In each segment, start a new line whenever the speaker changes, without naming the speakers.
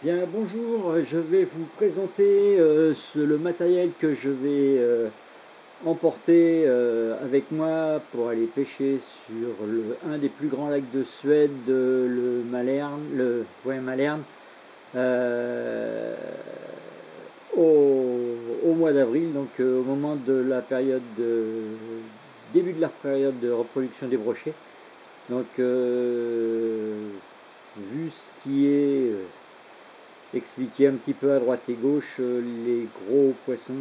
Bien, bonjour, je vais vous présenter le matériel que je vais emporter avec moi pour aller pêcher sur un des plus grands lacs de Suède, le Malern, Malern, euh, au mois d'avril, donc au moment de la période début de la période de reproduction des brochets. Donc, vu ce qui est expliqué un petit peu à droite et gauche, les gros poissons,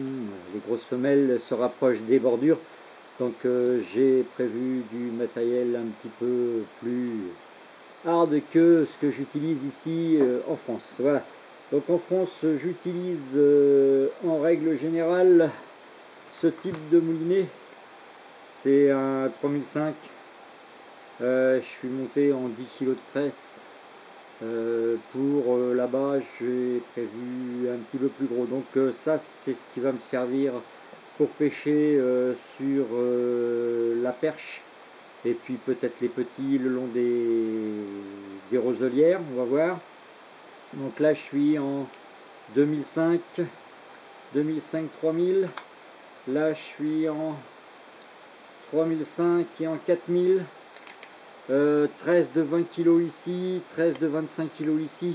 les grosses femelles se rapprochent des bordures. Donc j'ai prévu du matériel un petit peu plus hard que ce que j'utilise ici en France. Voilà. Donc en France, j'utilise en règle générale ce type de moulinet. C'est un 3005. Je suis monté en 10 kg de tresse. Pour là-bas, j'ai prévu un petit peu plus gros. Donc ça, c'est ce qui va me servir pour pêcher sur la perche. Et puis peut-être les petits le long des roselières, on va voir. Donc là, je suis en 2005, 3000. Là, je suis en 3005 et en 4000. 13 de 20 kg ici, 13 de 25 kg ici.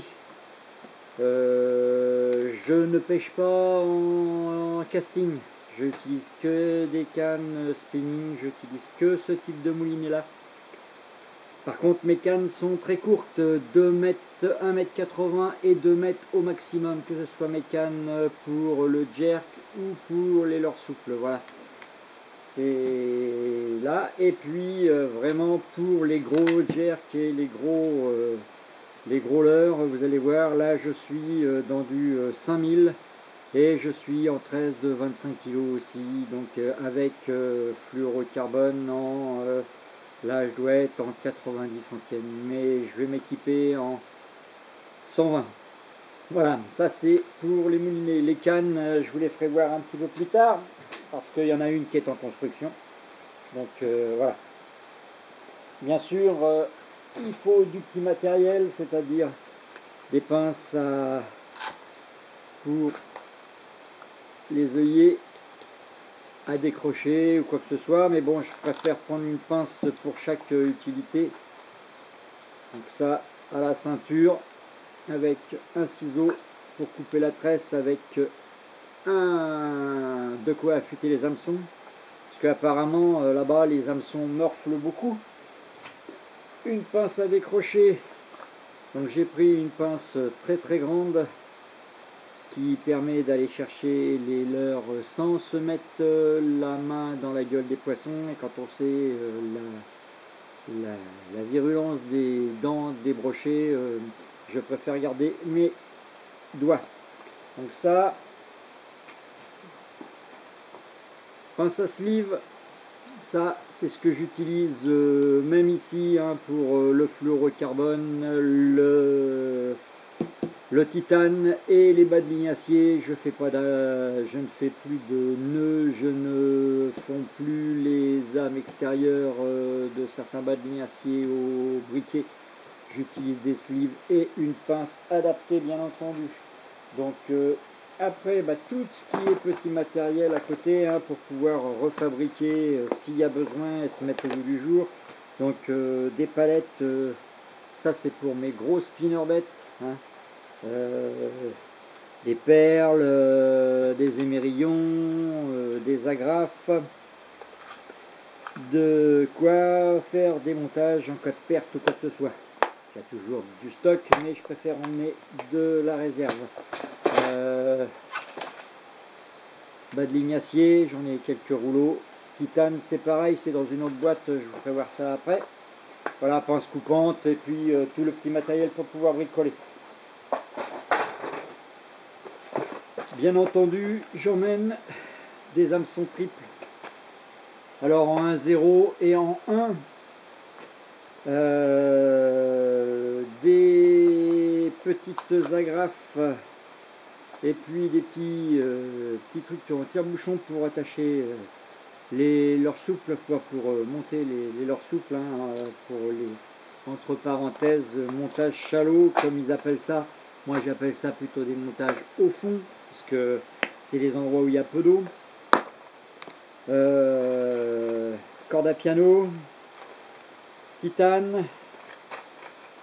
Je ne pêche pas en casting, j'utilise que des cannes spinning, j'utilise que ce type de moulinet là. Par contre mes cannes sont très courtes, 2 mètres, 1 mètre 80 et 2 mètres au maximum, que ce soit mes cannes pour le jerk ou pour les leurres souples, voilà. C'est là, et puis vraiment pour les gros jerks et les gros leurres, vous allez voir, là je suis dans du 5000 et je suis en 13 de 25 kg aussi, donc avec fluorocarbone là je dois être en 90 centièmes, mais je vais m'équiper en 120. Voilà, ça c'est pour les moulinets. Les cannes, je vous les ferai voir un petit peu plus tard, parce qu'il y en a une qui est en construction. Donc voilà. Bien sûr, il faut du petit matériel, c'est-à-dire des pinces pour les œillets à décrocher ou quoi que ce soit. Mais bon, je préfère prendre une pince pour chaque utilité. Donc ça, à la ceinture, avec un ciseau pour couper la tresse, avec de quoi affûter les hameçons. Parce qu'apparemment, là-bas, les hameçons morflent beaucoup. Une pince à décrocher. Donc j'ai pris une pince très très grande, ce qui permet d'aller chercher les leurres sans se mettre la main dans la gueule des poissons. Et quand on sait la virulence des dents des brochets, je préfère garder mes doigts. Donc ça, pince à sleeve, ça c'est ce que j'utilise même ici hein, pour le fluorocarbone, le titane et les bas de lignacier. Je ne fais plus de nœuds, je ne fonds plus les âmes extérieures de certains bas de lignacier au briquet. J'utilise des sleeves et une pince adaptée bien entendu. Donc après, tout ce qui est petit matériel à côté hein, pour pouvoir refabriquer s'il y a besoin et se mettre au bout du jour. Donc des palettes, ça c'est pour mes gros spinnerbettes. Hein. Des perles, des émerillons, des agrafes. De quoi faire des montages en cas de perte ou quoi que ce soit. Il y a toujours du stock, mais je préfère emmener de la réserve. Bas de lignacier, j'en ai quelques rouleaux. Titane, c'est pareil, c'est dans une autre boîte, je vous ferai voir ça après. Voilà, pince coupante et puis tout le petit matériel pour pouvoir bricoler. Bien entendu, j'emmène des hameçons triples. Alors en 1,0 et en 1. Des petites agrafes et puis des petits trucs en tire-bouchon pour attacher les leurres souples, pour monter les leurres souples, hein, pour les entre parenthèses montage shallow comme ils appellent ça. Moi j'appelle ça plutôt des montages au fond, parce que c'est les endroits où il y a peu d'eau. Corde à piano, titane,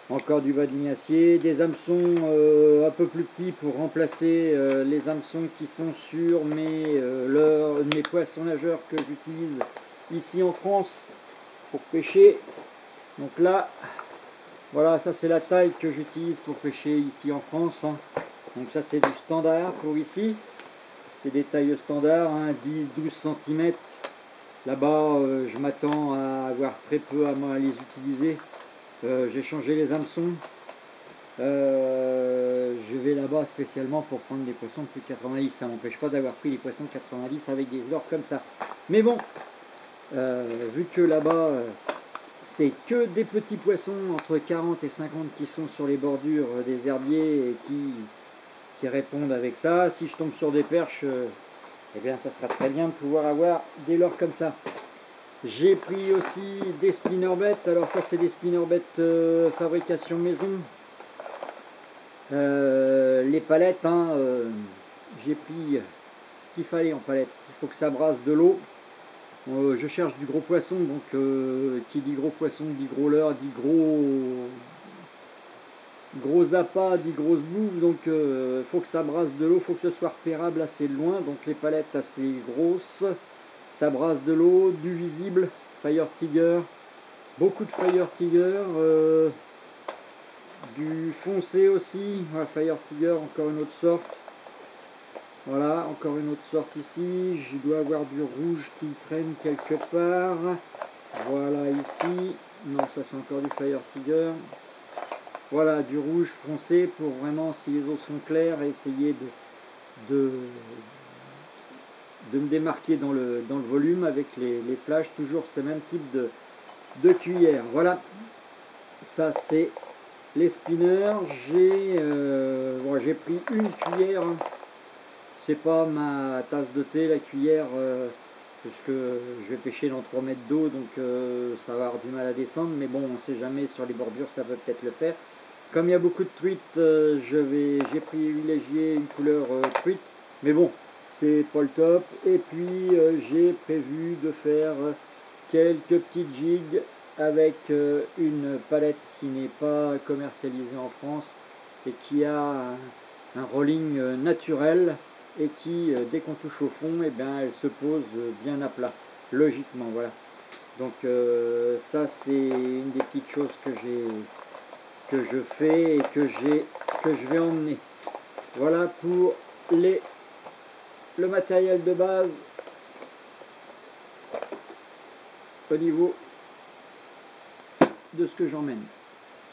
encore du bading acier, des hameçons un peu plus petits pour remplacer les hameçons qui sont sur mes poissons nageurs que j'utilise ici en France pour pêcher. Donc là, voilà, ça c'est la taille que j'utilise pour pêcher ici en France. Donc ça c'est du standard pour ici. C'est des tailles standards, 10-12 cm. Là-bas, je m'attends à avoir très peu à les utiliser. J'ai changé les hameçons. Je vais là-bas spécialement pour prendre des poissons de plus de 90. Ça ne m'empêche pas d'avoir pris des poissons de 90 avec des leurres comme ça. Mais bon, vu que là-bas, c'est que des petits poissons entre 40 et 50 qui sont sur les bordures des herbiers et qui répondent avec ça. Si je tombe sur des perches, eh bien ça sera très bien de pouvoir avoir des leurres comme ça. J'ai pris aussi des spinnerbait. Alors ça c'est des spinnerbait fabrication maison. Les palettes, j'ai pris ce qu'il fallait en palette. Il faut que ça brasse de l'eau. Je cherche du gros poisson, donc qui dit gros poisson dit gros leurre, dit gros appât, dit grosse bouffe. Donc il faut que ça brasse de l'eau, il faut que ce soit repérable assez loin. Donc les palettes assez grosses. Ça brasse de l'eau, du visible, Fire Tiger, beaucoup de Fire Tiger, du foncé aussi, Fire Tiger, encore une autre sorte. Voilà, encore une autre sorte ici. Je dois avoir du rouge qui traîne quelque part. Voilà ici. Non, ça c'est encore du Fire Tiger. Voilà, du rouge foncé pour vraiment, si les eaux sont claires, essayer de me démarquer dans le volume avec les flashs, toujours ce même type de cuillère. Voilà, ça c'est les spinners. J'ai pris une cuillère, c'est pas ma tasse de thé la cuillère, puisque je vais pêcher dans 3 mètres d'eau, donc ça va avoir du mal à descendre, mais bon, on sait jamais, sur les bordures ça peut peut-être le faire. Comme il y a beaucoup de truites, j'ai privilégié une couleur truite, mais bon, c'est pas le top. Et puis j'ai prévu de faire quelques petites jigs avec une palette qui n'est pas commercialisée en France et qui a un rolling naturel et qui, dès qu'on touche au fond, eh bien, elle se pose bien à plat, logiquement. Voilà. Donc ça c'est une des petites choses que je fais et que je vais emmener. Voilà pour le matériel de base au niveau de ce que j'emmène.